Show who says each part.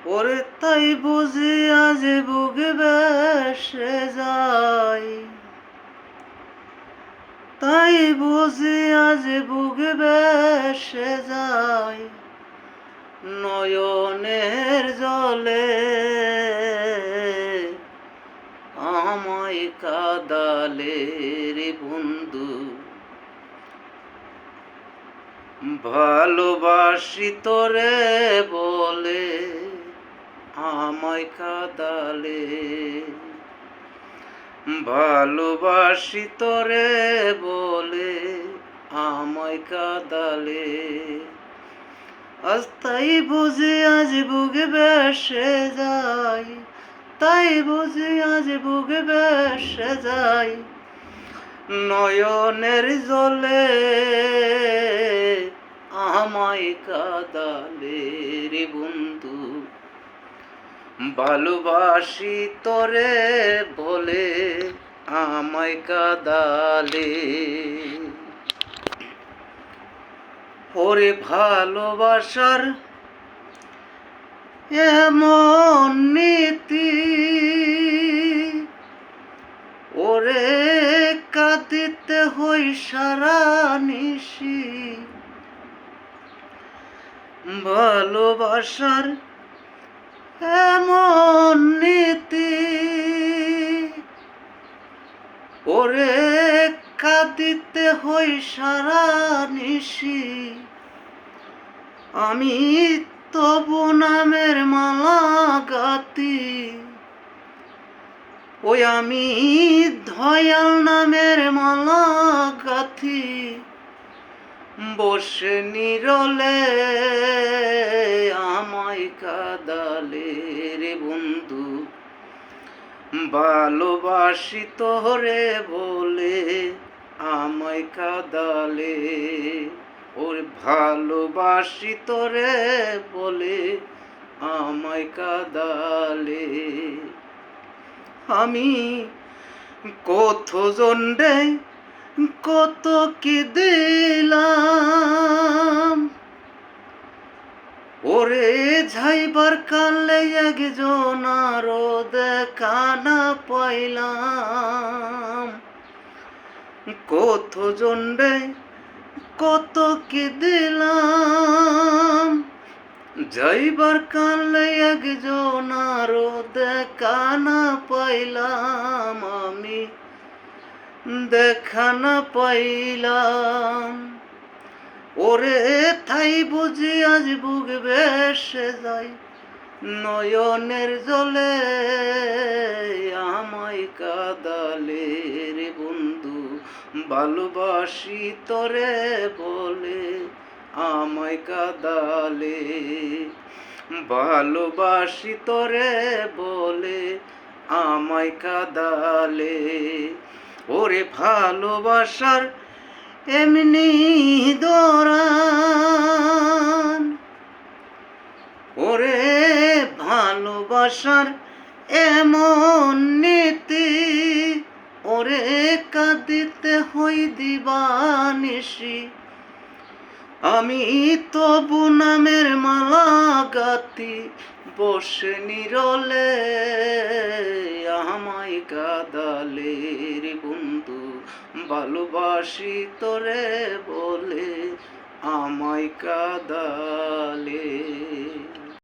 Speaker 1: ওরে তাই বুঝি আজ বুক বেসে যায়, তাই বুঝি আজ বুক বেসে যায় নয়নের জলে। আমায় কাদালে রে বন্ধু, ভালোবাসি তোরে বলে আমায় কাদালে। ভালোবাসি তোরে বলে আমায় কাদালে। আজ তাই বুঝি আজ বুক বেসে যায়, তাই বুঝি আজ বুক বেসে যায় নয়নের জলে। আমায় কাদালে রে বন্ধু, ভালোবাসি তোরে বলে আমায় কাদালে। ওরে ভালোবাসার এমন নীতি, ওরে কাঁদিতে হই সারা নিশি। ভালোবাসার এমন নীতি, ওরে কাঁদিতে হই সারা নিশি। আমি তবু নামের মালা গাতি, ওই আমি দয়াল নামের মালা গাথি। বসে নিরলে আমায় কাদালে রে বন্ধু, ভালোবাসি তোরে বলে আমায় কাদালে। ওর ভালোবাসি তোরে বলে আমায় কাদালে। আমি কত জন্ডে কত কি দিলাম, ওরে যাইবার কালে একজন আরো দেখা না পাইলাম। কত জন্ডে কত কি দিলাম, যাইবার কালে একজন আরো দেখা না পাইলাম। আমি দেখা না পাইলাম। ওরে তাই বুঝি আজ বুক বেসে যায় নয়নের জলে। আমায় কাদালে রে বন্ধু, ভালোবাসি তোরে বলে আমায় কাদালে। ভালোবাসি তোরে বলে আমায় কাদালে। ওরে ভালোবাসার এমনি দরান, ওরে ভালোবাসার এমন নীতি, ওরে কাঁদিতে হই দিবানিশি। আমি তবু নামের মালা গাতি, বসে নিরলে আমায় কাদালে রে বন্ধু, ভালোবাসি তোরে বলে আমায় কাদালে।